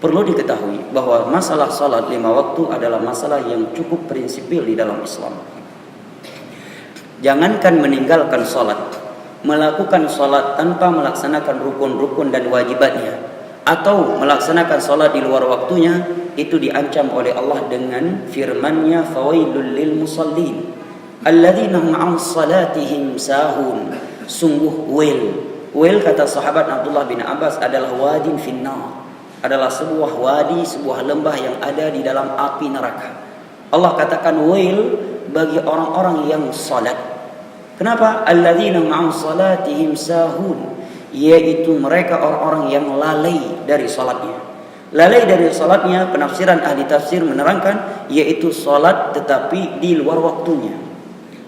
Perlu diketahui bahwa masalah salat 5 waktu adalah masalah yang cukup prinsipil di dalam Islam. Jangankan meninggalkan salat, melakukan salat tanpa melaksanakan rukun-rukun dan wajibatnya, atau melaksanakan salat di luar waktunya, itu diancam oleh Allah dengan firman-Nya, fawailul lil musallin alladzina hum 'an salatihim sahun. Sungguh wel kata sahabat Abdullah bin Abbas adalah wadin finnar, adalah sebuah wadi, sebuah lembah yang ada di dalam api neraka. Allah katakan wel bagi orang-orang yang salat. Kenapa? Alladzina ma'an salatihim sahun, yaitu mereka orang-orang yang lalai dari salatnya. Lalai dari salatnya, penafsiran ahli tafsir menerangkan yaitu salat tetapi di luar waktunya.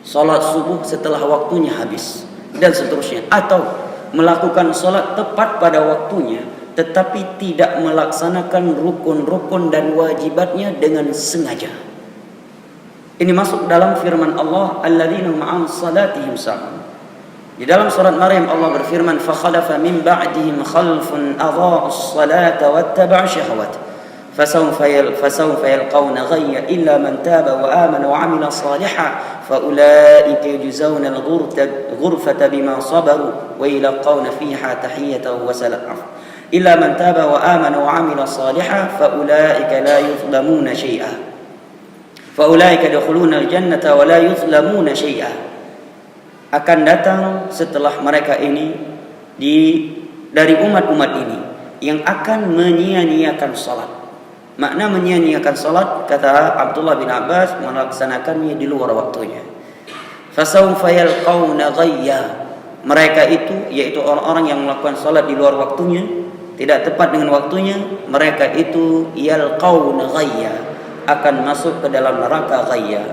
Salat subuh setelah waktunya habis dan seterusnya, atau melakukan salat tepat pada waktunya tetapi tidak melaksanakan rukun-rukun dan wajibatnya dengan sengaja. Ini masuk dalam firman Allah, alladzina ma'an salatihim sahun. Di dalam surat Maryam Allah berfirman, fa khalafa min ba'dihim khalfun adha'u as-salata wattaba'u syahawat fasawfa yalqawna ghayya illa man taba wa amana wa 'amila salihan fa ulaika yujzauna al-ghurfata bima sabaru wa yalqawna fiha tahiyatan wa salam. Illa man taba wa amana wa 'amila salihan fa ulaika la yuzlamuna syai'a. Fa ulaika yadkhuluna al-jannata wa la yuzlamuna syai'a. Akan datang setelah mereka ini dari umat-umat ini yang akan menyia-nyiakan salat. Makna menyia-nyiakan salat, kata Abdullah bin Abbas, melaksanakannya di luar waktunya. Fasawfa yalqawna ghayya. Mereka itu yaitu orang-orang yang melakukan salat di luar waktunya, tidak tepat dengan waktunya, mereka itu yalqawna ghayya, akan masuk ke dalam neraka ghayya.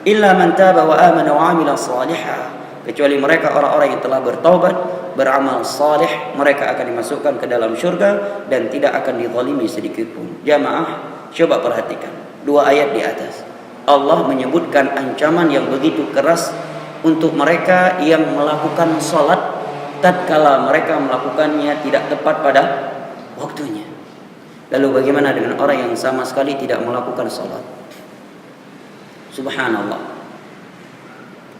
Illa man taba wa amana wa 'amila salihan. Kecuali mereka orang-orang yang telah bertaubat, beramal saleh, mereka akan dimasukkan ke dalam syurga dan tidak akan dizalimi sedikit pun. Jamaah, coba perhatikan dua ayat di atas. Allah menyebutkan ancaman yang begitu keras untuk mereka yang melakukan salat tatkala mereka melakukannya tidak tepat pada waktunya. Lalu bagaimana dengan orang yang sama sekali tidak melakukan salat? Subhanallah.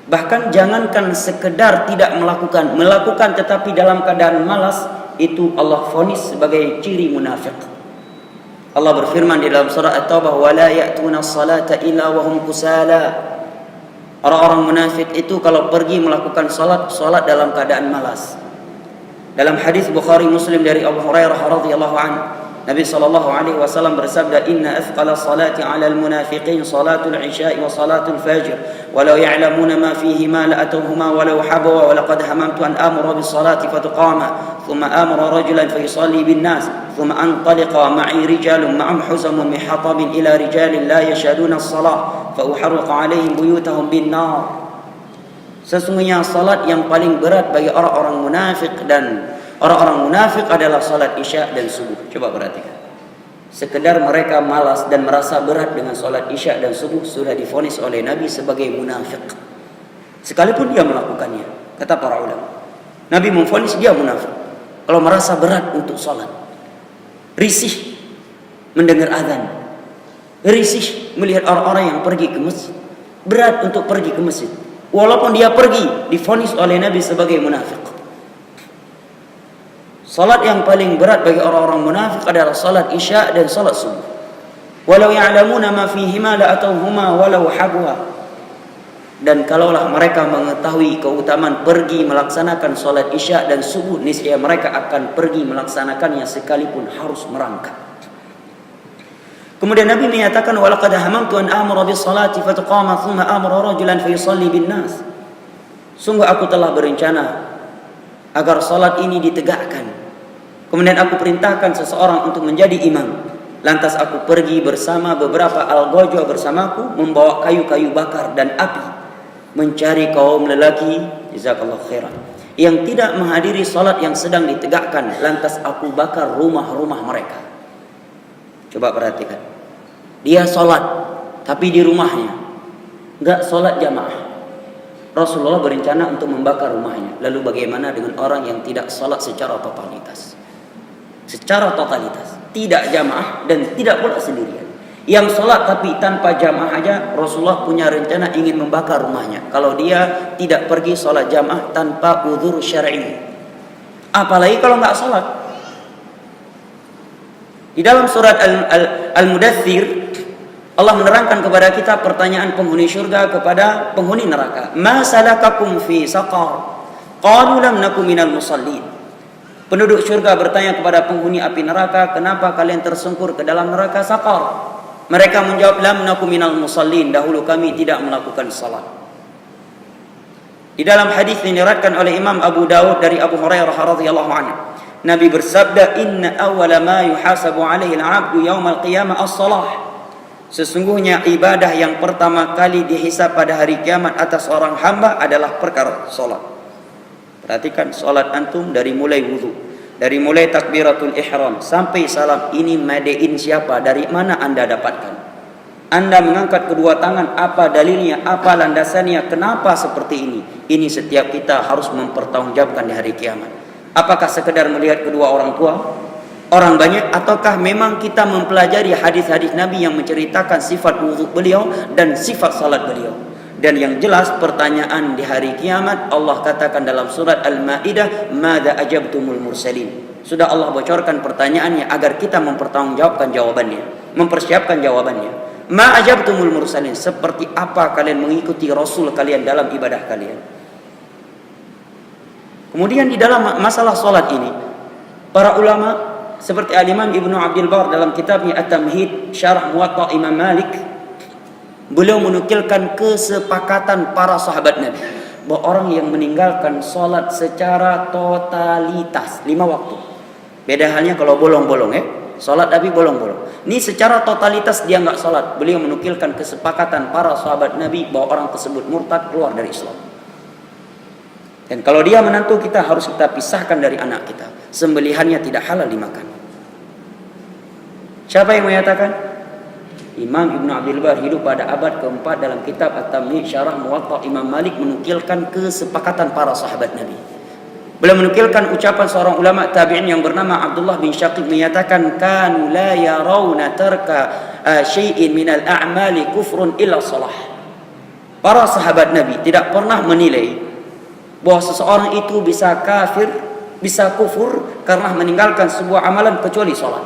Bahkan jangankan sekedar tidak melakukan tetapi dalam keadaan malas, itu Allah vonis sebagai ciri munafik. Allah berfirman di dalam surah At-Taubah, wa la ya'tuna as-salata illa wa hum kusala. Orang-orang munafik itu kalau pergi melakukan salat dalam keadaan malas. Dalam hadis Bukhari Muslim dari Abu Hurairah radhiyallahu anhu, Nabi sallallahu alaihi wasallam bersabda, inna athqala salati 'ala al-munafiqin salatul isya'i wa salatul fajr walau ya'lamuna ma fihima la atuhuma walau habwa wa laqad hamamtu an amura bis salati fatuqama thumma amara rajulan fa yusalli bin nas thumma antaliqa ma'i rijalun ma'am huzamun min hatabin ila rijalin la yashaduna as-salah fa uharriqa 'alaihim buyutahum bin nar. Sesungguhnya salat yang paling berat bagi orang-orang munafik dan orang-orang munafik adalah salat isya dan subuh. Coba perhatikan. Sekedar mereka malas dan merasa berat dengan salat isya dan subuh sudah divonis oleh Nabi sebagai munafik. Sekalipun dia melakukannya, kata para ulama. Nabi memvonis dia munafik kalau merasa berat untuk salat. Risih mendengar azan. Risih melihat orang-orang yang pergi ke masjid. Berat untuk pergi ke masjid. Walaupun dia pergi, divonis oleh Nabi sebagai munafik. Salat yang paling berat bagi orang-orang munafik adalah salat isya dan salat subuh. Walau ya'lamuna ma fihima la atauhuma walau habwa. Dan kalaulah mereka mengetahui keutamaan pergi melaksanakan salat isya dan subuh, niscaya mereka akan pergi melaksanakannya sekalipun harus merangkak. Kemudian Nabi menyatakan, walaqad hamamtu an amura bis salati fataqama thumma amara rajulan fayusalli bin nas. Sungguh aku telah berencana agar salat ini ditegakkan. Kemudian aku perintahkan seseorang untuk menjadi imam. Lantas aku pergi bersama beberapa algojo bersamaku, membawa kayu-kayu bakar dan api, mencari kaum lelaki, jazakallahu khairan, yang tidak menghadiri salat yang sedang ditegakkan. Lantas aku bakar rumah-rumah mereka. Coba perhatikan. Dia salat tapi di rumahnya, enggak salat jamaah. Rasulullah berencana untuk membakar rumahnya. Lalu bagaimana dengan orang yang tidak salat secara totalitas? Secara totalitas. tidak jamaah dan tidak pula sendirian. Yang sholat tapi tanpa jamaah aja, Rasulullah punya rencana ingin membakar rumahnya kalau dia tidak pergi sholat jamaah tanpa uzur syar'i. Apalagi kalau nggak sholat. Di dalam surat Al-Mudaththir, Allah menerangkan kepada kita pertanyaan penghuni syurga kepada penghuni neraka. Ma salakakum fi saqar? Qalu lam naku minal musallin. Penduduk syurga bertanya kepada penghuni api neraka, kenapa kalian tersungkur ke dalam neraka saqar? Mereka menjawab, lam naku minal musallin, dahulu kami tidak melakukan salat. Di dalam hadis yang diriwayatkan oleh Imam Abu Dawud dari Abu Hurairah radhiyallahu anhu, Nabi bersabda, inna awwala ma yuhasabu alaihi al-'abdu yaumal qiyamah as-salah. Sesungguhnya ibadah yang pertama kali dihisab pada hari kiamat atas seorang hamba adalah perkara salat. Perhatikan salat antum dari mulai wudu, dari mulai takbiratul ihram sampai salam, ini madein siapa? Dari mana anda dapatkan? Anda mengangkat kedua tangan, apa dalilnya? Apa landasannya? Kenapa seperti ini? Ini setiap kita harus mempertanggungjawabkan di hari kiamat. Apakah sekedar melihat kedua orang tua, orang banyak, ataukah memang kita mempelajari hadis-hadis Nabi yang menceritakan sifat wudhu beliau dan sifat salat beliau? Dan yang jelas pertanyaan di hari kiamat, Allah katakan dalam surat Al-Maidah, madza ajabtumul mursalin. Sudah Allah bocorkan pertanyaannya agar kita mempertanggungjawabkan jawabannya, mempersiapkan jawabannya. Ma ajabtumul mursalin, seperti apa kalian mengikuti Rasul kalian dalam ibadah kalian. Kemudian di dalam masalah salat ini, para ulama seperti Al-Imam Ibnu Abdul Bar dalam kitabnya At-Tamhid Syarah Muwatta Imam Malik, beliau menukilkan kesepakatan para sahabat Nabi bahwa orang yang meninggalkan sholat secara totalitas 5 waktu. Beda halnya kalau bolong-bolong sholat tapi bolong-bolong. Ini secara totalitas dia nggak sholat. Beliau menukilkan kesepakatan para sahabat Nabi bahwa orang tersebut murtad, keluar dari Islam. Dan kalau dia menantu kita, harus kita pisahkan dari anak kita. Sembelihannya tidak halal dimakan. Siapa yang menyatakan? Imam Ibnu Abdul Bar hidup pada abad keempat dalam kitab At-Tamhid Syarah Muwatta Imam Malik menukilkan kesepakatan para sahabat Nabi. Beliau menukilkan ucapan seorang ulama tabi'in yang bernama Abdullah bin Syaqiq menyatakan, kanu la yarawna tarka syai'in minal a'mali kufrun illa salah. Para sahabat Nabi tidak pernah menilai bahwa seseorang itu bisa kafir, bisa kufur karena meninggalkan sebuah amalan kecuali salat.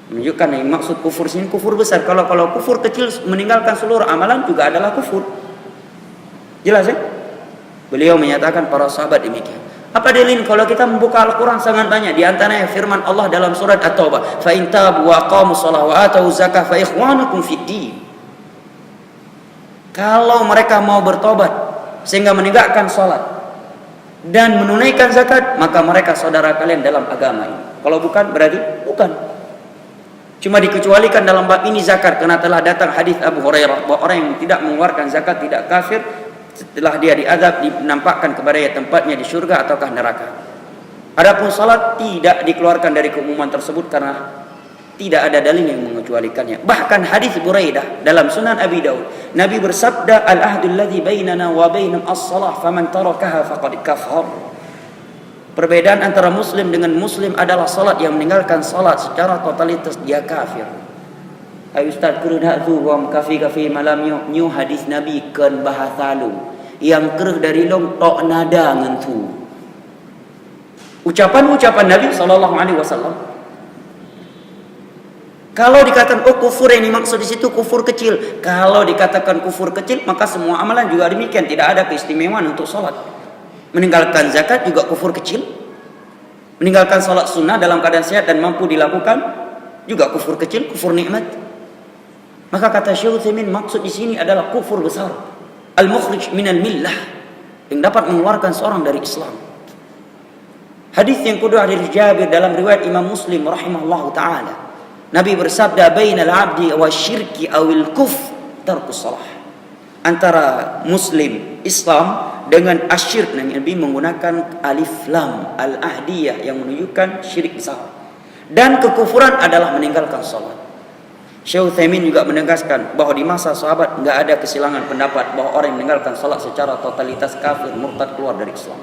Menunjukkan yang maksud kufur sini kufur besar. Kalau kufur kecil meninggalkan seluruh amalan juga adalah kufur. Jelas ya? Beliau menyatakan para sahabat demikian. Apa dalil? Kalau kita membuka Al-Quran sangat banyak. Di antaranya firman Allah dalam surat At-Taubah, fa in tabu wa aqamu shalah wa atu zakah fa ikhwanukum fid din. Kalau mereka mau bertobat sehingga menegakkan salat dan menunaikan zakat, maka mereka saudara kalian dalam agama ini. Kalau bukan, berarti bukan. Cuma dikecualikan dalam bab ini zakat, karena telah datang hadis Abu Hurairah bahwa orang yang tidak mengeluarkan zakat tidak kafir, setelah dia diazab dinampakkan kepada dia tempatnya di surga ataukah neraka. Adapun salat tidak dikeluarkan dari keumuman tersebut karena tidak ada dalil yang mengecualikannya. Bahkan hadis Buraidah dalam Sunan Abi Daud, Nabi bersabda, al-ahdul ladzi bainana wa bainahum as-salah faman tarakaha faqad kafar. Perbedaan antara muslim dengan muslim adalah salat. Yang meninggalkan salat secara totalitas dia kafir. Ay ustaz kerana tu wam kafi malam nyu hadis Nabi kan bahasa lu yang kereh dari long tok nada ngentu. Ucapan Nabi sallallahu alaihi wasallam. Kalau dikatakan kufur yang dimaksud di situ kufur kecil. Kalau dikatakan kufur kecil, maka semua amalan juga demikian, tidak ada keistimewaan untuk salat. Meninggalkan zakat juga kufur kecil. Meninggalkan salat sunnah dalam keadaan sehat dan mampu dilakukan juga kufur kecil, kufur nikmat. Maka kata Syekh Utsaimin, maksud di sini adalah kufur besar, al-mukhrij minal millah, yang dapat mengeluarkan seorang dari Islam. Hadis yang kedua dari Jabir dalam riwayat Imam Muslim rahimahullahu taala. Nabi bersabda, bainal 'abdi wasyirki awil kufr tarkus shalah. Antara muslim Islam dengan asyirk, Nabi menggunakan alif lam al-ahdiyah yang menunjukkan syirik besar. Dan kekufuran adalah meninggalkan salat. Syekh Utsaimin juga menegaskan bahwa di masa sahabat enggak ada kesilangan pendapat bahwa orang yang meninggalkan salat secara totalitas kafir, murtad, keluar dari Islam.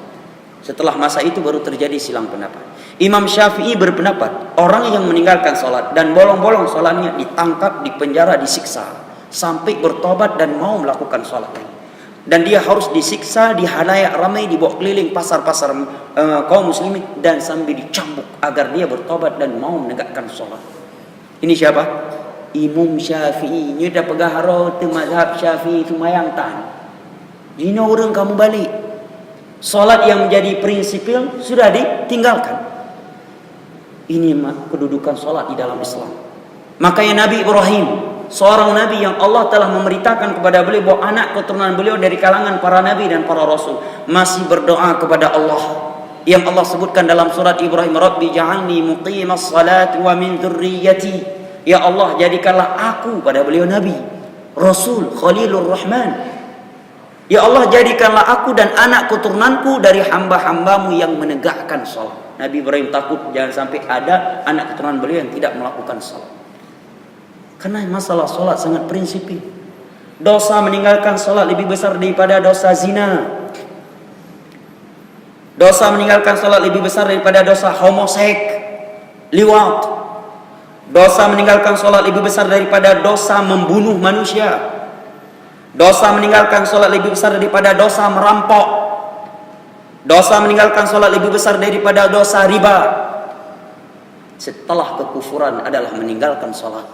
Setelah masa itu baru terjadi silang pendapat. Imam Syafi'i berpendapat orang yang meninggalkan sholat dan bolong-bolong sholatnya ditangkap, dipenjara, disiksa sampai bertobat dan mau melakukan sholat lagi. Dan dia harus disiksa di halayak ramai, dibawa keliling pasar-pasar kaum muslimin dan sambil dicambuk agar dia bertobat dan mau menegakkan sholat. Ini siapa? Imam Syafi'i. Ini dah pegahara tu mazhab Syafi'i tu mayang tan. Dina orang kamu balik. Solat yang menjadi prinsipil sudah ditinggalkan. Ini kedudukan solat di dalam Islam. Makanya Nabi Ibrahim, seorang nabi yang Allah telah memberitakan kepada beliau bahwa anak keturunan beliau dari kalangan para nabi dan para rasul, masih berdoa kepada Allah. Yang Allah sebutkan dalam surat Ibrahim, Rabbi ja'alni muqimas salati wa min dzurriyyati. Ya Allah, jadikanlah aku, pada beliau nabi, rasul, khalilur rahman. Ya Allah, jadikanlah aku dan anak keturunanku dari hamba-hambamu yang menegakkan salat. Nabi Ibrahim takut jangan sampai ada anak keturunan beliau yang tidak melakukan salat. Karena masalah salat sangat prinsipil. Dosa meninggalkan salat lebih besar daripada dosa zina. Dosa meninggalkan salat lebih besar daripada dosa homoseks, liwat. Dosa meninggalkan salat lebih besar daripada dosa membunuh manusia. Dosa meninggalkan solat lebih besar daripada dosa merampok. Dosa meninggalkan solat lebih besar daripada dosa riba. Setelah kekufuran adalah meninggalkan solat.